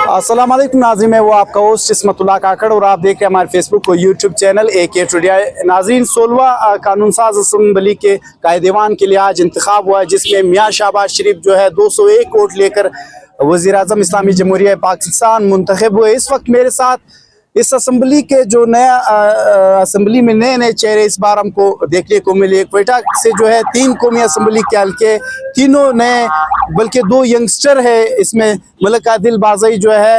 अस्सलाम वालेकुम नाज़रीन, मैं वो आपका होस्ट इस्मतुल्लाह काकड़ और आप देख रहे हैं हमारे फेसबुक को यूट्यूब चैनल AK टुडे। नाज़रीन, 16वां कानून साज असम्बली के कायदेवान के लिए आज इंतखाब हुआ है, जिसमें मियाँ शहबाज शरीफ जो है 201 वोट लेकर वज़ीर आज़म इस्लामी जमहूरिया पाकिस्तान मुंतखब हुए। इस वक्त मेरे साथ इस असम्बली के जो नया असम्बली में नए चेहरे इस बार हमको देखने को मिले। क्वेटा से जो है 3 कौमी असम्बली के हल्के, तीनों नए, बल्कि 2 यंगस्टर है इसमें। मलिक आदिल बाज़ई जो है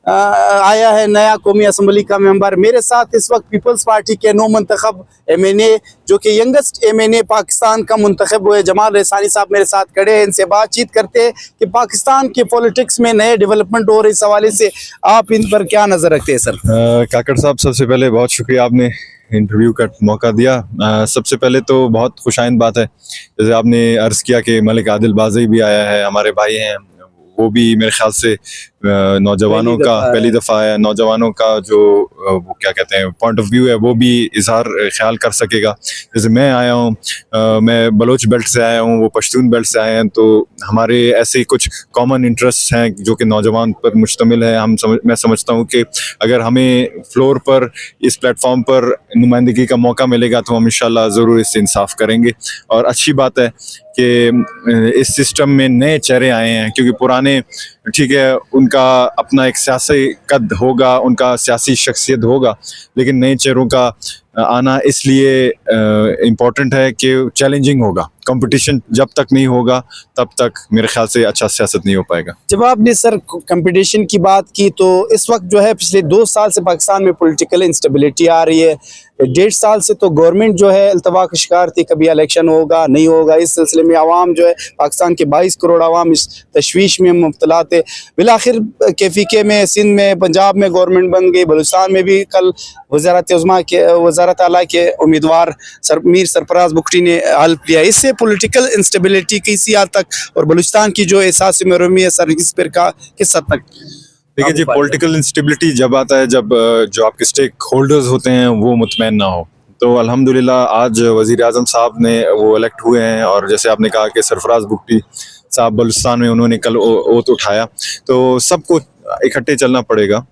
आया है नया कौमी असम्बली का मेंबर। मेरे साथ इस वक्त पीपल्स पार्टी के नौ मुंतखब MNA जो कि यंगेस्ट MNA पाकिस्तान का मुंतखब हुए, जमाल रेसानी साहब मेरे साथ खड़े हैं। इनसे बातचीत करते हैं कि पाकिस्तान के पॉलिटिक्स में नए डेवलपमेंट हो रहे, इस हवाले से आप इन पर क्या नज़र रखते हैं सर? काकड़ साहब, सबसे पहले बहुत शुक्रिया, आपने इंटरव्यू का मौका दिया। सबसे पहले तो बहुत खुशाइंद बात है, जैसे आपने अर्ज़ किया कि मलिक आदिल बाज़ई भी आया है, हमारे भाई हैं, वो भी मेरे ख्याल से नौजवानों का पहली दफ़ा है, नौजवानों का जो वो क्या कहते हैं पॉइंट ऑफ व्यू है वो भी इजहार ख्याल कर सकेगा। जैसे मैं आया हूँ, मैं बलोच बेल्ट से आया हूँ, वो पश्तून बेल्ट से आए हैं, तो हमारे ऐसे कुछ कॉमन इंटरेस्ट हैं जो कि नौजवान पर मुश्तमिल है। मैं समझता हूँ कि अगर हमें फ्लोर पर इस प्लेटफॉर्म पर नुमाइंदगी का मौका मिलेगा तो हम इंशाल्लाह ज़रूर इससे इंसाफ करेंगे। और अच्छी बात है कि इस सिस्टम में नए चेहरे आए हैं, क्योंकि पुराने ठीक है उनका अपना एक सियासी कद होगा, उनका सियासी शख्सियत होगा, लेकिन नए चेहरों का आना इसलिए इम्पोर्टेंट है कि चैलेंजिंग होगा। कंपटीशन जब तक नहीं होगा तब तक मेरे ख्याल से अच्छा सियासत नहीं हो पाएगा। जब आपने सर कंपटीशन की बात की, तो इस वक्त जो है पिछले 2 साल से पाकिस्तान में पॉलिटिकल इंस्टेबिलिटी आ रही है। 1.5 साल से तो गवर्नमेंट जो है अल्तवा का शिकार थी, कभी इलेक्शन होगा नहीं होगा। इस सिलसिले में आवाम जो है, पाकिस्तान के 22 करोड़ आवाम इस तशवीश में मुब्तला थे। बिलाखिर KFK में, सिंध में, पंजाब में गवर्नमेंट बन गई। बलूचिस्तान में भी कल वज़ारत आला के उम्मीदवार मीर सरफराज बुखटी ने हल्फ लिया। इससे पॉलिटिकल इंस्टेबिलिटी किसी हद तक, और बलूचिस्तान की जो एहसास महरूमी है सर, इस पर का किस हद तक? देखिए जी, पॉलिटिकल इंस्टेबिलिटी जब आता है जब जो आपके स्टेक होल्डर्स होते हैं वो मुतमईन ना हो। तो अल्हम्दुलिल्लाह आज वज़ीर आज़म साहब ने वो इलेक्ट हुए हैं, और जैसे आपने कहा कि सरफराज बुखटी साहब बलूचिस्तान में उन्होंने कल ओथ उठाया, तो सबको इकट्ठे चलना पड़ेगा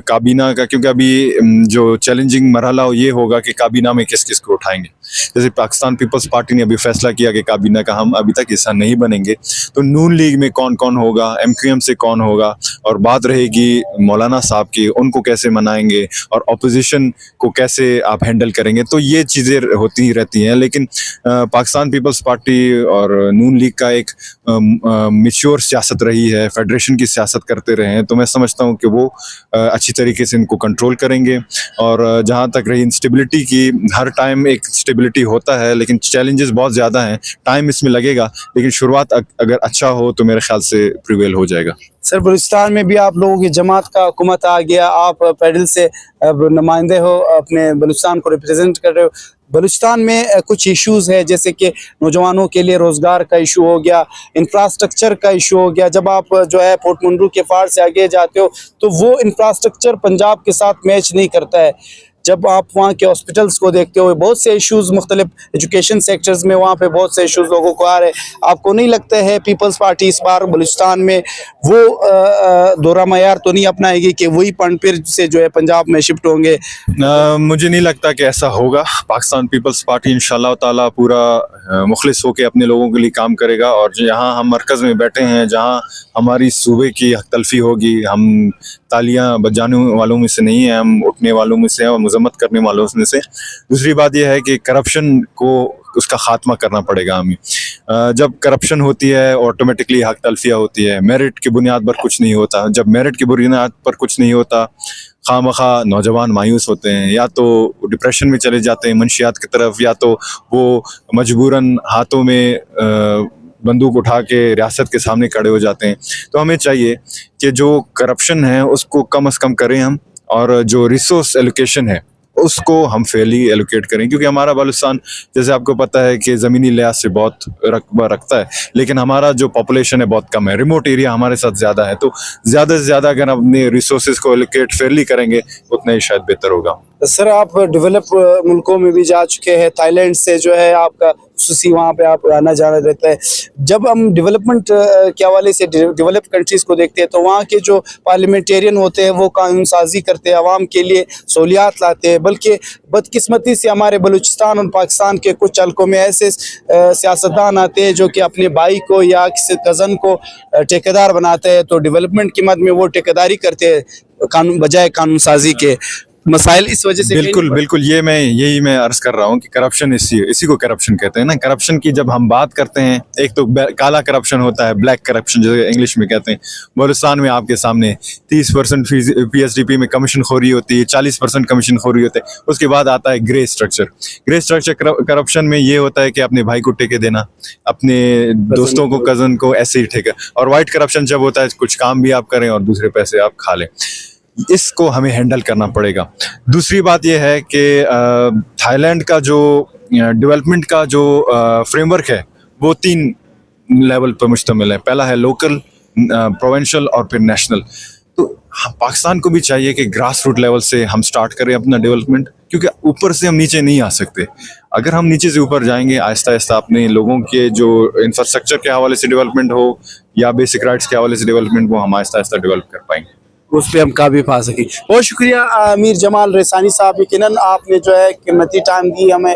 काबीना का, क्योंकि अभी जो चैलेंजिंग मरहला ये होगा कि काबीना में किस किस को उठाएंगे। जैसे पाकिस्तान पीपल्स पार्टी ने अभी फैसला किया कि काबीना का हम अभी तक हिस्सा नहीं बनेंगे, तो नून लीग में कौन कौन होगा, MQM से कौन होगा, और बात रहेगी मौलाना साहब की, उनको कैसे मनाएंगे और अपोजिशन को कैसे आप हैंडल करेंगे। तो ये चीज़ें होती ही रहती हैं, लेकिन पाकिस्तान पीपल्स पार्टी और नून लीग का एक मैच्योर सियासत रही है, फेडरेशन की सियासत करते रहे हैं, तो मैं समझता हूँ कि वो अच्छी तरीके से इनको कंट्रोल करेंगे। और जहाँ तक रही इंस्टेबिलिटी की, हर टाइम एक स्टेबिलिटी होता है, लेकिन चैलेंजेस बहुत ज़्यादा हैं, टाइम इसमें लगेगा, लेकिन शुरुआत अगर अच्छा हो तो मेरे ख्याल से प्रिवेल हो जाएगा। सर, बलूचिस्तान में भी आप लोगों की जमात का हुकूमत आ गया, आप पैडल से नुमाइंदे हो, अपने बलूचिस्तान को रिप्रेजेंट कर रहे हो। बलूचिस्तान में कुछ इश्यूज है, जैसे कि नौजवानों के लिए रोज़गार का इशू हो गया, इंफ्रास्ट्रक्चर का इशू हो गया। जब आप जो है पोर्ट मंडरू के फार से आगे जाते हो तो वो इंफ्रास्ट्रक्चर पंजाब के साथ मैच नहीं करता है। जब आप वहाँ के हॉस्पिटल्स को देखते हो, बहुत से इश्यूज मुख्तलिफ एजुकेशन सेक्टर्स में वहाँ पे बहुत से इश्यूज लोगों को आ रहे हैं। आपको नहीं लगता है पीपल्स पार्टी इस बार बलूचिस्तान में वो दोहरा मयार तो नहीं अपनाएगी कि वही पनपीर से जो है पंजाब में शिफ्ट होंगे? मुझे नहीं लगता कि ऐसा होगा। पाकिस्तान पीपल्स पार्टी इंशाल्लाह ताला पूरा मुखलिस होकर अपने लोगों के लिए काम करेगा, और जहाँ हम मरकज़ में बैठे हैं, जहाँ हमारी सूबे की हक तलफी होगी, हम तालियां बजाने वालों में से नहीं है, हम उठने वालों में से हैं और मजम्मत करने वालों में से। दूसरी बात यह है कि करप्शन को उसका खात्मा करना पड़ेगा हमें। जब करप्शन होती है ऑटोमेटिकली हक तलफिया होती है, मेरिट की बुनियाद पर कुछ नहीं होता। जब मेरिट की बुनियाद पर कुछ नहीं होता, खामखा नौजवान मायूस होते हैं, या तो डिप्रेशन में चले जाते हैं मंशियात की तरफ, या तो वो मजबूरन हाथों में बंदूक उठा के रियासत के सामने खड़े हो जाते हैं। तो हमें चाहिए कि जो करप्शन है उसको कम से कम करें हम, और जो रिसोर्स एलोकेशन है उसको हम फेयरली एलोकेट करें, क्योंकि हमारा बलूचिस्तान जैसे आपको पता है कि ज़मीनी लिहाज से बहुत रकबा रखता है, लेकिन हमारा जो पॉपुलेशन है बहुत कम है, रिमोट एरिया हमारे साथ ज़्यादा है। तो ज़्यादा से ज़्यादा अगर अपने रिसोर्सेज को एलोकेट फेयरली करेंगे उतना ही शायद बेहतर होगा। सर आप डेवलप मुल्कों में भी जा चुके हैं, थाईलैंड से जो है आपका खुसूसी वहाँ पे आप आना जाना रहता है। जब हम डेवलपमेंट के हवाले से डेवलप कंट्रीज़ को देखते हैं तो वहाँ के जो पार्लियामेंटेरियन होते हैं वो कानून साजी करते हैं, आवाम के लिए सहूलियात लाते हैं, बल्कि बदकिस्मती से हमारे बलूचिस्तान और पाकिस्तान के कुछ हल्कों में ऐसे सियासतदान आते हैं जो कि अपने भाई को या किसी कज़न को ठेकेदार बनाते हैं, तो डेवलपमेंट की मद में वो ठेकेदारी करते हैं कानून बजाय कानून साजी के। मसाइल इस वजह से बिल्कुल बिल्कुल, यही मैं अर्ज कर रहा हूँ कि करप्शन इसी को करप्शन कहते हैं ना। करप्शन की जब हम बात करते हैं, एक तो काला करप्शन होता है, ब्लैक करप्शन जो इंग्लिश में कहते हैं। बलूचिस्तान में आपके सामने 30% PSDP में कमीशन खोरी होती है, 40% कमीशन खोरी होते है। उसके बाद आता है grey structure. Grey structure corruption में ये होता है कि अपने भाई को ठेके देना, अपने दोस्तों को, कजन को, ऐसे ही ठेका। और वाइट करप्शन जब होता है कुछ काम भी आप करें और दूसरे पैसे आप खा लें। इसको हमें हैंडल करना पड़ेगा। दूसरी बात यह है कि थाईलैंड का जो डेवलपमेंट का जो फ्रेमवर्क है वो 3 लेवल पर मुश्तमिल है। पहला है लोकल, प्रोविंशियल और फिर नेशनल। तो पाकिस्तान को भी चाहिए कि ग्रास रूट लेवल से हम स्टार्ट करें अपना डेवलपमेंट, क्योंकि ऊपर से हम नीचे नहीं आ सकते। अगर हम नीचे से ऊपर जाएंगे, आहिस्ता आहिस्ता अपने लोगों के जो इंफ्रास्ट्रक्चर के हवाले से डेवलपमेंट हो या बेसिक राइट्स के हवाले से डेवलपमेंट, वो हम आहिस्ता आहिस्ता डेवलप कर पाएंगे, उस पर हम काबी पा सकें। बहुत शुक्रिया अमीर जमाल रेसानी साहब, यकीनन आपने जो है कीमती टाइम दी हमें